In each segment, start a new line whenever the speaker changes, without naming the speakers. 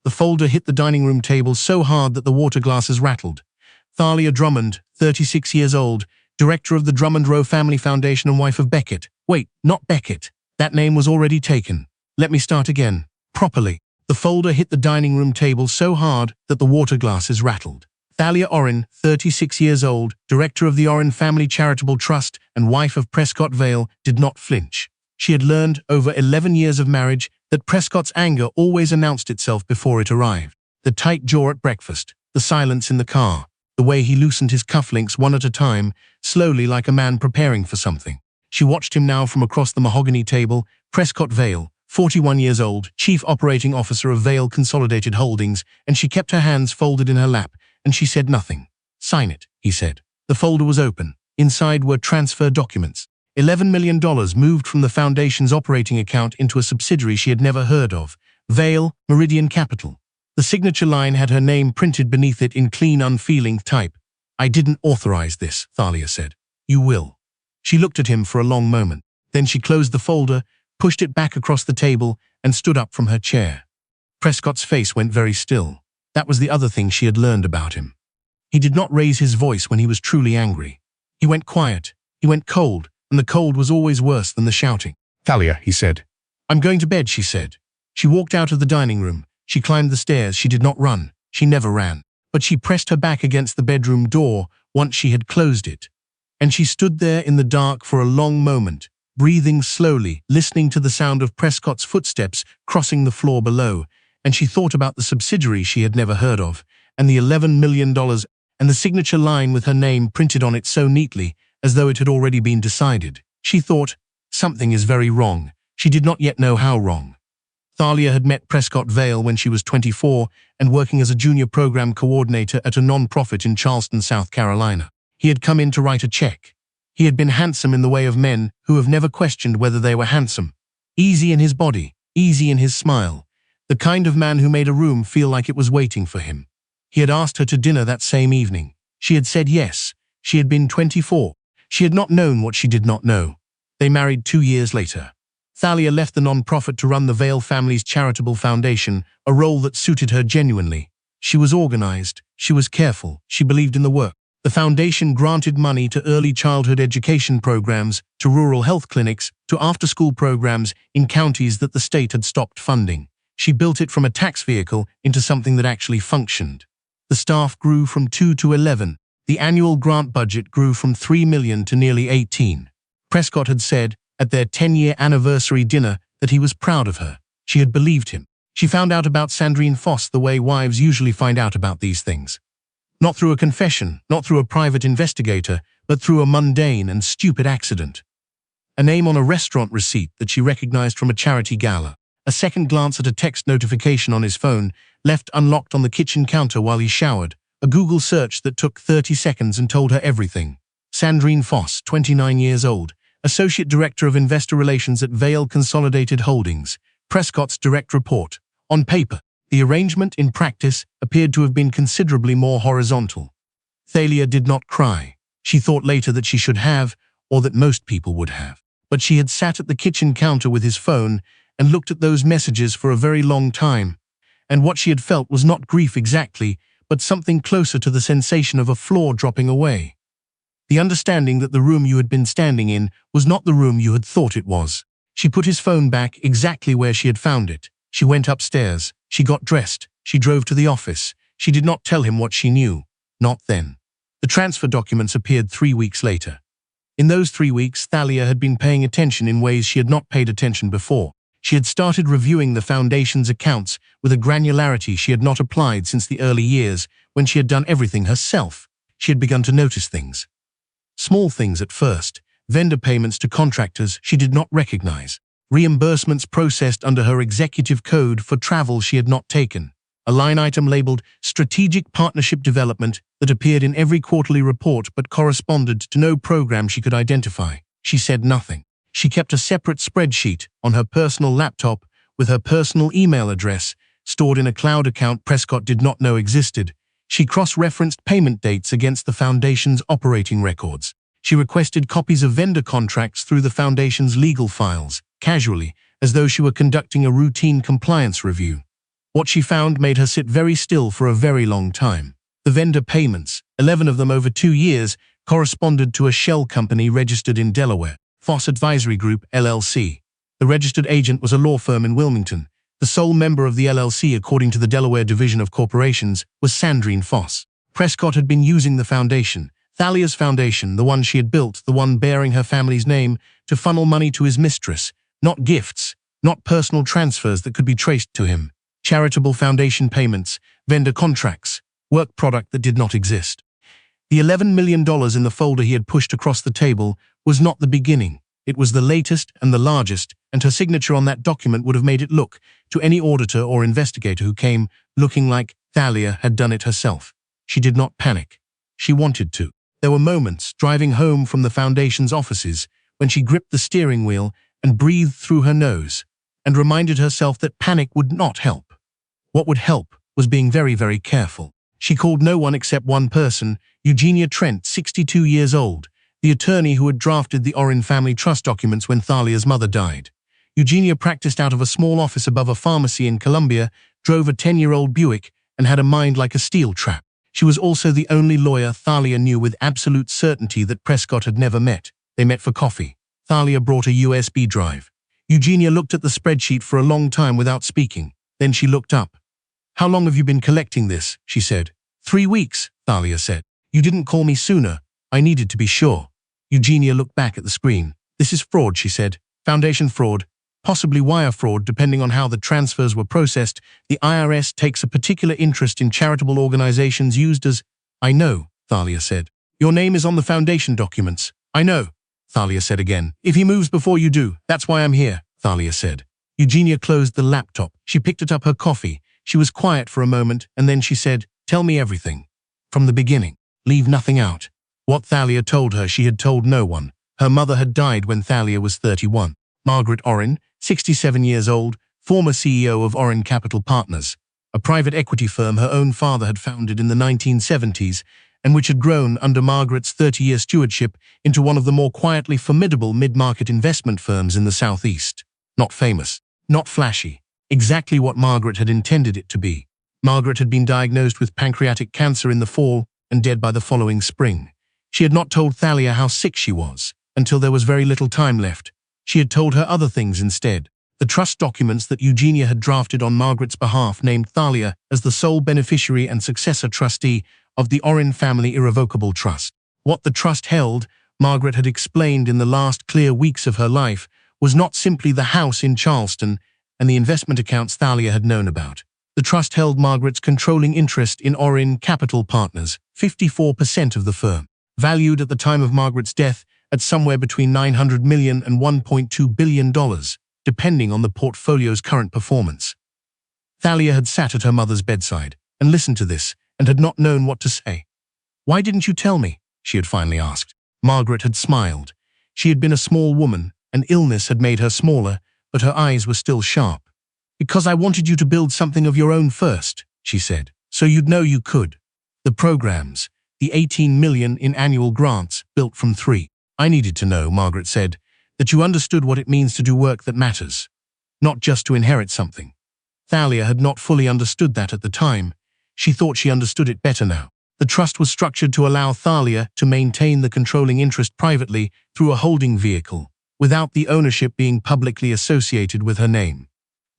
The folder hit the dining room table so hard that the water glasses rattled. Thalia Drummond, 36 years old, director of the Drummond Rowe Family Foundation and wife of Beckett. Wait, not Beckett. That name was already taken. Let me start again. Properly. The folder hit the dining room table so hard that the water glasses rattled. Thalia Orrin, 36 years old, director of the Orrin Family Charitable Trust and wife of Prescott Vale, did not flinch. She had learned, over 11 years of marriage, that Prescott's anger always announced itself before it arrived. The tight jaw at breakfast, the silence in the car, the way he loosened his cufflinks one at a time, slowly like a man preparing for something. She watched him now from across the mahogany table. Prescott Vale, 41 years old, Chief Operating Officer of Vale Consolidated Holdings, and she kept her hands folded in her lap, and she said nothing. "Sign it," he said. The folder was open. Inside were transfer documents. $11 million moved from the foundation's operating account into a subsidiary she had never heard of, Vale Meridian Capital. The signature line had her name printed beneath it in clean, unfeeling type. "I didn't authorize this," Thalia said. "You will." She looked at him for a long moment. Then she closed the folder, pushed it back across the table, and stood up from her chair. Prescott's face went very still. That was the other thing she had learned about him. He did not raise his voice when he was truly angry. He went quiet. He went cold, and the cold was always worse than the shouting. "Thalia," he said. "I'm going to bed," she said. She walked out of the dining room. She climbed the stairs. She did not run. She never ran. But she pressed her back against the bedroom door once she had closed it. And she stood there in the dark for a long moment, breathing slowly, listening to the sound of Prescott's footsteps crossing the floor below, and she thought about the subsidiary she had never heard of, and the $11 million, and the signature line with her name printed on it so neatly, as though it had already been decided. She thought, something is very wrong. She did not yet know how wrong. Thalia had met Prescott Vale when she was 24 and working as a junior program coordinator at a non-profit in Charleston, South Carolina. He had come in to write a check. He had been handsome in the way of men who have never questioned whether they were handsome. Easy in his body, easy in his smile. The kind of man who made a room feel like it was waiting for him. He had asked her to dinner that same evening. She had said yes. She had been 24. She had not known what she did not know. They married 2 years later. Thalia left the non-profit to run the Vale family's charitable foundation, a role that suited her genuinely. She was organized. She was careful. She believed in the work. The foundation granted money to early childhood education programs, to rural health clinics, to after-school programs in counties that the state had stopped funding. She built it from a tax vehicle into something that actually functioned. The staff grew from 2 to 11. The annual grant budget grew from $3 million to nearly 18. Prescott had said, at their 10-year anniversary dinner, that he was proud of her. She had believed him. She found out about Sandrine Foss the way wives usually find out about these things. Not through a confession, not through a private investigator, but through a mundane and stupid accident. A name on a restaurant receipt that she recognized from a charity gala. A second glance at a text notification on his phone, left unlocked on the kitchen counter while he showered. A Google search that took 30 seconds and told her everything. Sandrine Foss, 29 years old, Associate Director of Investor Relations at Vale Consolidated Holdings. Prescott's direct report. On paper, the arrangement in practice appeared to have been considerably more horizontal. Thalia did not cry. She thought later that she should have, or that most people would have. But she had sat at the kitchen counter with his phone and looked at those messages for a very long time. And what she had felt was not grief exactly, but something closer to the sensation of a floor dropping away. The understanding that the room you had been standing in was not the room you had thought it was. She put his phone back exactly where she had found it. She went upstairs. She got dressed. She drove to the office. She did not tell him what she knew. Not then. The transfer documents appeared 3 weeks later. In those 3 weeks, Thalia had been paying attention in ways she had not paid attention before. She had started reviewing the foundation's accounts with a granularity she had not applied since the early years when she had done everything herself. She had begun to notice things. Small things at first, vendor payments to contractors she did not recognize, reimbursements processed under her executive code for travel she had not taken, a line item labeled Strategic Partnership Development that appeared in every quarterly report but corresponded to no program she could identify. She said nothing. She kept a separate spreadsheet on her personal laptop with her personal email address stored in a cloud account Prescott did not know existed. She cross-referenced payment dates against the foundation's operating records. She requested copies of vendor contracts through the foundation's legal files, casually, as though she were conducting a routine compliance review. What she found made her sit very still for a very long time. The vendor payments, 11 of them over 2 years, corresponded to a shell company registered in Delaware, Foss Advisory Group, LLC. The registered agent was a law firm in Wilmington. The sole member of the LLC, according to the Delaware Division of Corporations, was Sandrine Foss. Prescott had been using the foundation, Thalia's foundation, the one she had built, the one bearing her family's name, to funnel money to his mistress, not gifts, not personal transfers that could be traced to him. Charitable foundation payments, vendor contracts, work product that did not exist. The $11 million in the folder he had pushed across the table was not the beginning. It was the latest and the largest, and her signature on that document would have made it look, to any auditor or investigator who came, looking like Thalia had done it herself. She did not panic. She wanted to. There were moments, driving home from the foundation's offices, when she gripped the steering wheel and breathed through her nose, and reminded herself that panic would not help. What would help was being very, very careful. She called no one except one person, Eugenia Trent, 62 years old, the attorney who had drafted the Oren family trust documents when Thalia's mother died. Eugenia practiced out of a small office above a pharmacy in Columbia, drove a 10-year-old Buick, and had a mind like a steel trap. She was also the only lawyer Thalia knew with absolute certainty that Prescott had never met. They met for coffee. Thalia brought a USB drive. Eugenia looked at the spreadsheet for a long time without speaking. Then she looked up. "How long have you been collecting this?" she said. 3 weeks, Thalia said. "You didn't call me sooner. I needed to be sure." Eugenia looked back at the screen. "This is fraud," she said. "Foundation fraud, possibly wire fraud depending on how the transfers were processed. The IRS takes a particular interest in charitable organizations used as—" "I know," Thalia said. "Your name is on the foundation documents." "I know," Thalia said again. "If he moves before you do, that's why I'm here," Thalia said. Eugenia closed the laptop. She picked it up her coffee. She was quiet for a moment, and then she said, "Tell me everything. From the beginning. Leave nothing out." What Thalia told her she had told no one. Her mother had died when Thalia was 31. Margaret Oren, 67 years old, former CEO of Oren Capital Partners, a private equity firm her own father had founded in the 1970s, and which had grown under Margaret's 30-year stewardship into one of the more quietly formidable mid-market investment firms in the Southeast. Not famous, not flashy, exactly what Margaret had intended it to be. Margaret had been diagnosed with pancreatic cancer in the fall and dead by the following spring. She had not told Thalia how sick she was, until there was very little time left. She had told her other things instead. The trust documents that Eugenia had drafted on Margaret's behalf named Thalia as the sole beneficiary and successor trustee of the Oren Family Irrevocable Trust. What the trust held, Margaret had explained in the last clear weeks of her life, was not simply the house in Charleston and the investment accounts Thalia had known about. The trust held Margaret's controlling interest in Oren Capital Partners, 54% of the firm, valued at the time of Margaret's death at somewhere between $900 million and $1.2 billion, depending on the portfolio's current performance. Thalia had sat at her mother's bedside and listened to this and had not known what to say. "Why didn't you tell me?" she had finally asked. Margaret had smiled. She had been a small woman, and illness had made her smaller, but her eyes were still sharp. "Because I wanted you to build something of your own first," she said, "so you'd know you could. The programs, the $18 million in annual grants, built from 3. I needed to know," Margaret said, "that you understood what it means to do work that matters, not just to inherit something." Thalia had not fully understood that at the time. She thought she understood it better now. The trust was structured to allow Thalia to maintain the controlling interest privately through a holding vehicle, without the ownership being publicly associated with her name.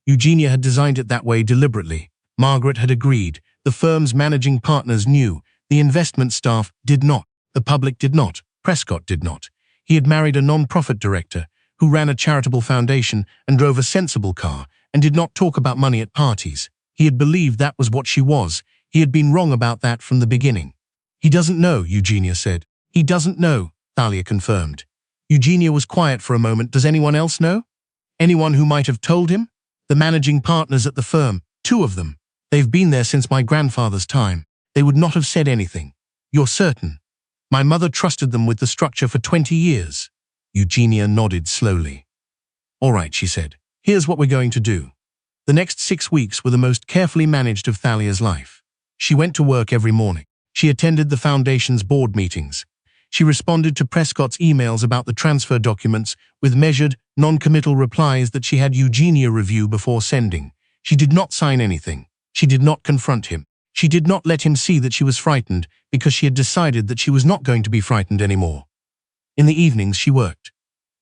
Eugenia had designed it that way deliberately. Margaret had agreed. The firm's managing partners knew. The investment staff did not. The public did not. Prescott did not. He had married a non-profit director who ran a charitable foundation and drove a sensible car and did not talk about money at parties. He had believed that was what she was. He had been wrong about that from the beginning. "He doesn't know," Eugenia said. "He doesn't know," Thalia confirmed. Eugenia was quiet for a moment. "Does anyone else know? Anyone who might have told him?" "The managing partners at the firm, 2 of them. They've been there since my grandfather's time. They would not have said anything." "You're certain?" "My mother trusted them with the structure for 20 years. Eugenia nodded slowly. "All right," she said. "Here's what we're going to do." The next 6 weeks were the most carefully managed of Thalia's life. She went to work every morning. She attended the foundation's board meetings. She responded to Prescott's emails about the transfer documents with measured, non-committal replies that she had Eugenia review before sending. She did not sign anything. She did not confront him. She did not let him see that she was frightened because she had decided that she was not going to be frightened anymore. In the evenings, she worked.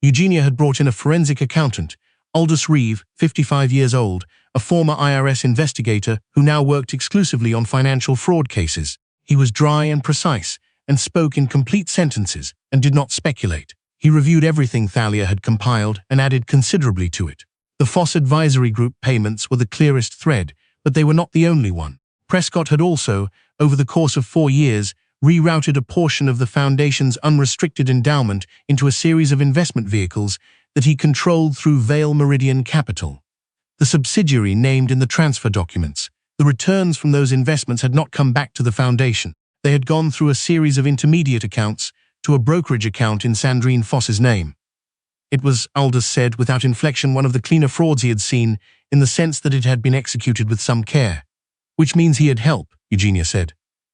Eugenia had brought in a forensic accountant, Aldous Reeve, 55 years old, a former IRS investigator who now worked exclusively on financial fraud cases. He was dry and precise, and spoke in complete sentences, and did not speculate. He reviewed everything Thalia had compiled and added considerably to it. The Foss Advisory Group payments were the clearest thread, but they were not the only one. Prescott had also, over the course of 4 years, rerouted a portion of the Foundation's unrestricted endowment into a series of investment vehicles that he controlled through Vale Meridian Capital, the subsidiary named in the transfer documents. The returns from those investments had not come back to the Foundation. They had gone through a series of intermediate accounts to a brokerage account in Sandrine Foss's name. It was, Aldous said, without inflection, one of the cleaner frauds he had seen, in the sense that it had been executed with some care. Which means he had help, Eugenia said.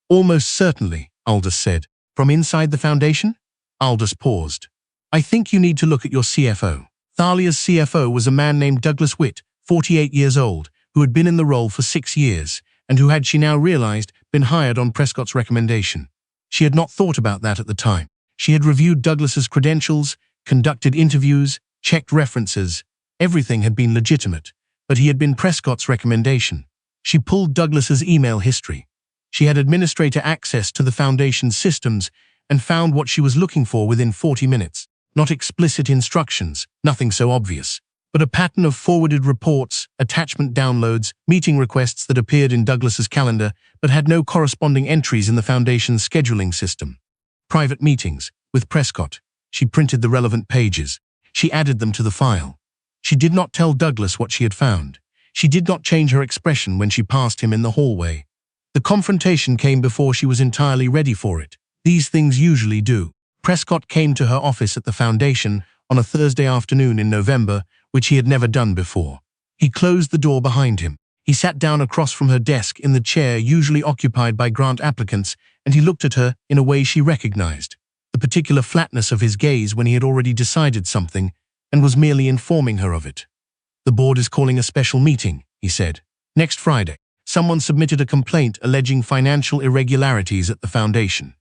Almost certainly, Aldous said. From inside the Foundation? Aldous paused. I think you need to look at your CFO. Thalia's CFO was a man named Douglas Witt, 48 years old, who had been in the role for 6 years, and who had, she now realized, been hired on Prescott's recommendation. She had not thought about that at the time. She had reviewed Douglas's credentials, conducted interviews, checked references. Everything had been legitimate, but he had been Prescott's recommendation. She pulled Douglas's email history. She had administrator access to the Foundation's systems and found what she was looking for within 40 minutes. Not explicit instructions, nothing so obvious, but a pattern of forwarded reports, attachment downloads, meeting requests that appeared in Douglas's calendar but had no corresponding entries in the Foundation's scheduling system. Private meetings with Prescott. She printed the relevant pages. She added them to the file. She did not tell Douglas what she had found. She did not change her expression when she passed him in the hallway. The confrontation came before she was entirely ready for it. These things usually do. Prescott came to her office at the Foundation on a Thursday afternoon in November, which he had never done before. He closed the door behind him. He sat down across from her desk in the chair usually occupied by grant applicants, and he looked at her in a way she recognized. The particular flatness of his gaze when he had already decided something and was merely informing her of it. The board is calling a special meeting, he said. Next Friday. Someone submitted a complaint alleging financial irregularities at the Foundation.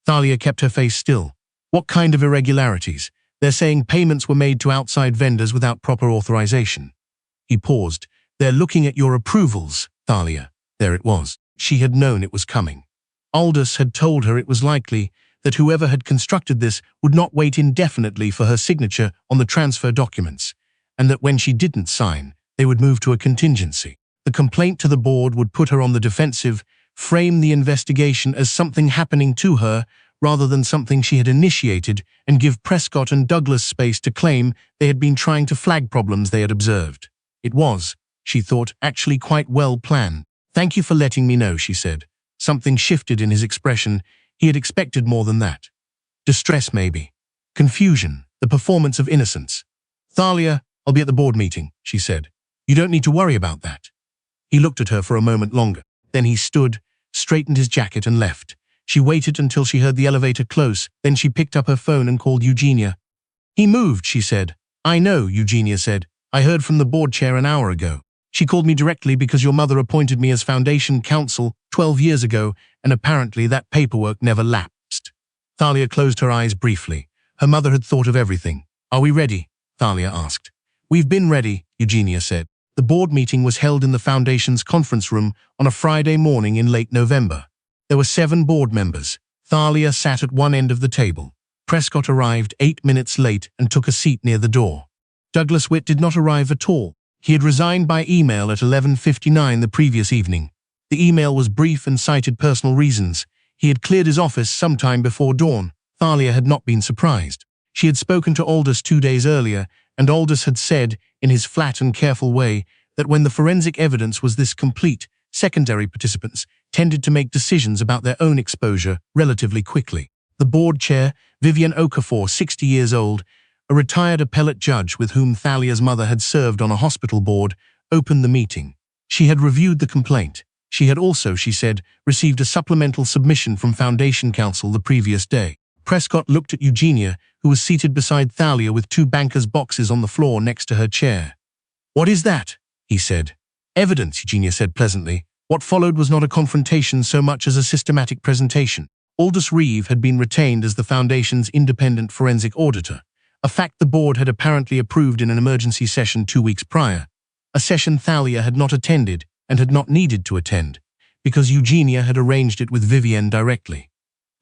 Thalia kept her face still. What kind of irregularities? They're saying payments were made to outside vendors without proper authorization. He paused. They're looking at your approvals, Thalia. There it was. She had known it was coming. Aldous had told her it was likely that whoever had constructed this would not wait indefinitely for her signature on the transfer documents, and that when she didn't sign, they would move to a contingency. The complaint to the board would put her on the defensive, frame the investigation as something happening to her rather than something she had initiated, and give Prescott and Douglas space to claim they had been trying to flag problems they had observed. It was, she thought, actually quite well planned. Thank you for letting me know, she said. Something shifted in his expression. He had expected more than that. Distress, maybe. Confusion, the performance of innocence. Thalia, I'll be at the board meeting, she said. You don't need to worry about that. He looked at her for a moment longer. Then he stood, straightened his jacket and left. She waited until she heard the elevator close, then she picked up her phone and called Eugenia. He moved, she said. I know, Eugenia said. I heard from the board chair an hour ago. She called me directly because your mother appointed me as Foundation counsel 12 years ago, and apparently that paperwork never lapsed. Thalia closed her eyes briefly. Her mother had thought of everything. Are we ready? Thalia asked. We've been ready, Eugenia said. The board meeting was held in the Foundation's conference room on a Friday morning in late November. There were 7 board members. Thalia sat at one end of the table. Prescott arrived 8 minutes late and took a seat near the door. Douglas Witt did not arrive at all. He had resigned by email at 11:59 the previous evening. The email was brief and cited personal reasons. He had cleared his office sometime before dawn. Thalia had not been surprised. She had spoken to Aldous 2 days earlier, and Aldous had said, in his flat and careful way, that when the forensic evidence was this complete, secondary participants tended to make decisions about their own exposure relatively quickly. The board chair, Vivian Okafor, 60 years old, a retired appellate judge with whom Thalia's mother had served on a hospital board, opened the meeting. She had reviewed the complaint. She had also, she said, received a supplemental submission from Foundation Counsel the previous day. Prescott looked at Eugenia, who was seated beside Thalia with 2 banker's boxes on the floor next to her chair. What is that? He said. Evidence, Eugenia said pleasantly. What followed was not a confrontation so much as a systematic presentation. Aldous Reeve had been retained as the Foundation's independent forensic auditor, a fact the board had apparently approved in an emergency session 2 weeks prior, a session Thalia had not attended and had not needed to attend, because Eugenia had arranged it with Vivienne directly.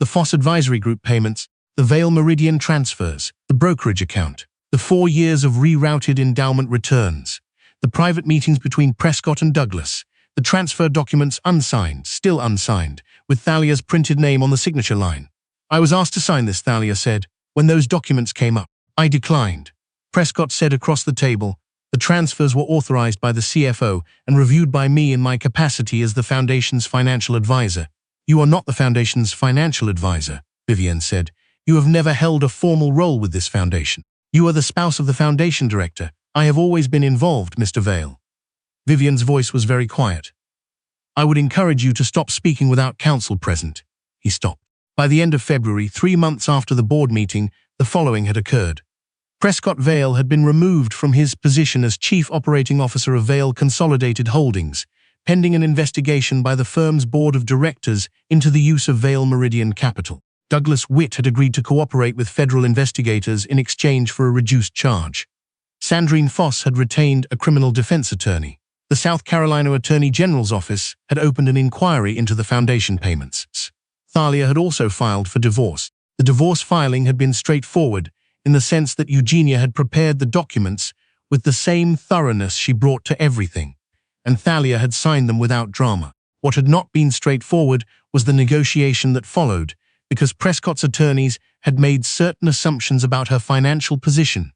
The Foss Advisory Group payments, the Vale Meridian transfers, the brokerage account, the 4 years of rerouted endowment returns, the private meetings between Prescott and Douglas, the transfer documents unsigned, still unsigned, with Thalia's printed name on the signature line. "I was asked to sign this," Thalia said, "when those documents came up. I declined." Prescott said across the table, "The transfers were authorized by the CFO and reviewed by me in my capacity as the Foundation's financial advisor." "You are not the Foundation's financial advisor," Vivienne said. "You have never held a formal role with this Foundation. You are the spouse of the Foundation director. I have always been involved, Mr. Vale." Vivienne's voice was very quiet. "I would encourage you to stop speaking without counsel present." He stopped. By the end of February, 3 months after the board meeting, the following had occurred. Prescott Vale had been removed from his position as Chief Operating Officer of Vale Consolidated Holdings, pending an investigation by the firm's board of directors into the use of Vale Meridian capital. Douglas Witt had agreed to cooperate with federal investigators in exchange for a reduced charge. Sandrine Foss had retained a criminal defense attorney. The South Carolina Attorney General's office had opened an inquiry into the Foundation payments. Thalia had also filed for divorce. The divorce filing had been straightforward, in the sense that Eugenia had prepared the documents with the same thoroughness she brought to everything, and Thalia had signed them without drama. What had not been straightforward was the negotiation that followed, because Prescott's attorneys had made certain assumptions about her financial position,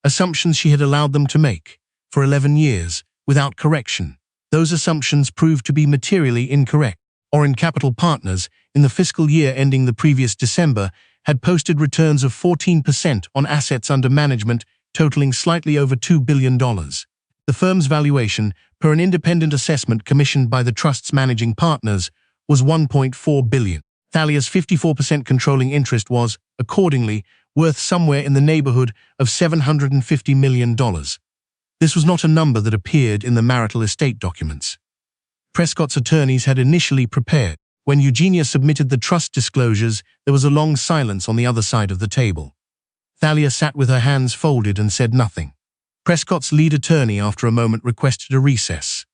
assumptions she had allowed them to make, for 11 years, without correction. Those assumptions proved to be materially incorrect. Orin Capital Partners, in the fiscal year ending the previous December, had posted returns of 14% on assets under management totaling slightly over $2 billion. The firm's valuation, per an independent assessment commissioned by the trust's managing partners, was $1.4 billion. Thalia's 54% controlling interest was, accordingly, worth somewhere in the neighborhood of $750 million. This was not a number that appeared in the marital estate documents Prescott's attorneys had initially prepared. When Eugenia submitted the trust disclosures, there was a long silence on the other side of the table. Thalia sat with her hands folded and said nothing. Prescott's lead attorney, after a moment, requested a recess.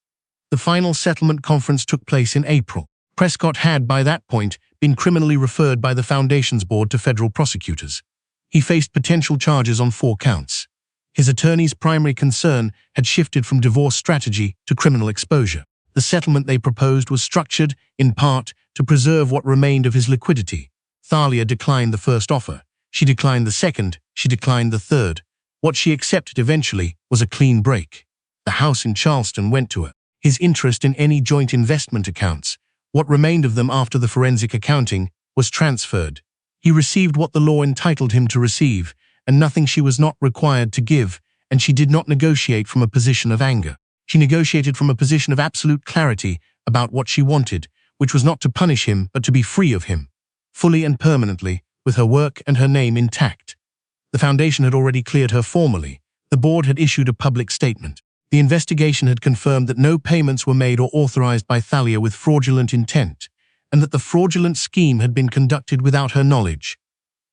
The final settlement conference took place in April. Prescott had, by that point, been criminally referred by the Foundation's board to federal prosecutors. He faced potential charges on 4 counts. His attorney's primary concern had shifted from divorce strategy to criminal exposure. The settlement they proposed was structured, in part, to preserve what remained of his liquidity. Thalia declined the first offer. She declined the second. She declined the third. What she accepted eventually was a clean break. The house in Charleston went to her. His interest in any joint investment accounts, what remained of them after the forensic accounting, was transferred. He received what the law entitled him to receive, and nothing she was not required to give, and she did not negotiate from a position of anger. She negotiated from a position of absolute clarity about what she wanted, which was not to punish him but to be free of him, fully and permanently, with her work and her name intact. The Foundation had already cleared her formally. The board had issued a public statement. The investigation had confirmed that no payments were made or authorized by Thalia with fraudulent intent, and that the fraudulent scheme had been conducted without her knowledge,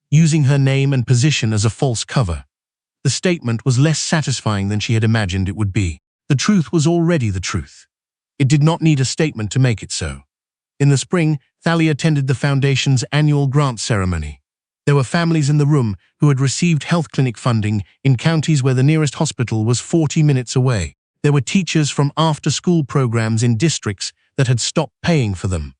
using her name and position as a false cover. The statement was less satisfying than she had imagined it would be. The truth was already the truth. It did not need a statement to make it so. In the spring, Thalia attended the Foundation's annual grant ceremony. There were families in the room who had received health clinic funding in counties where the nearest hospital was 40 minutes away. There were teachers from after-school programs in districts that had stopped paying for them.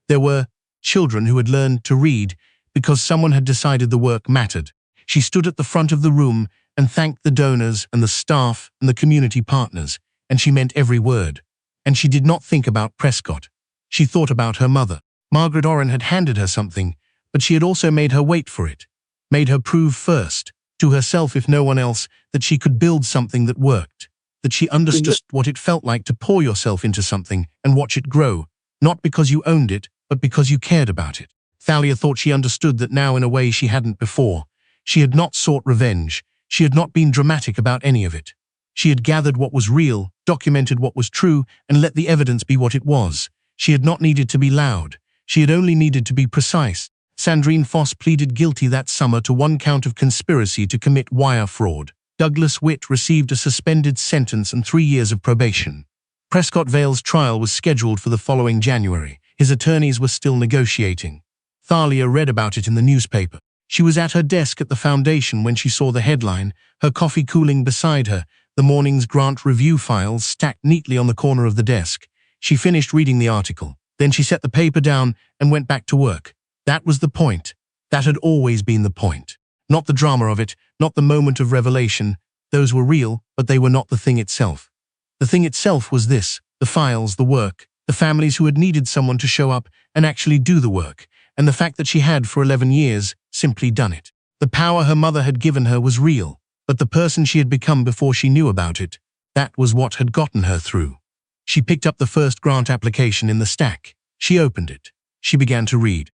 There were children who had learned to read because someone had decided the work mattered. She stood at the front of the room and thanked the donors and the staff and the community partners, and she meant every word. And she did not think about Prescott. She thought about her mother. Margaret Oren had handed her something, but she had also made her wait for it, made her prove first, to herself if no one else, that she could build something that worked, that she understood what it felt like to pour yourself into something and watch it grow, not because you owned it, but because you cared about it. Thalia thought she understood that now in a way she hadn't before. She had not sought revenge. She had not been dramatic about any of it. She had gathered what was real, documented what was true, and let the evidence be what it was. She had not needed to be loud. She had only needed to be precise. Sandrine Foss pleaded guilty that summer to 1 count of conspiracy to commit wire fraud. Douglas Witt received a suspended sentence and 3 years of probation. Prescott Vale's trial was scheduled for the following January. His attorneys were still negotiating. Thalia read about it in the newspaper. She was at her desk at the foundation when she saw the headline, her coffee cooling beside her, the morning's grant review files stacked neatly on the corner of the desk. She finished reading the article. Then she set the paper down and went back to work. That was the point. That had always been the point. Not the drama of it, not the moment of revelation. Those were real, but they were not the thing itself. The thing itself was this: the files, the work, the families who had needed someone to show up and actually do the work, and the fact that she had, for 11 years, simply done it. The power her mother had given her was real, but the person she had become before she knew about it, that was what had gotten her through. She picked up the first grant application in the stack. She opened it. She began to read.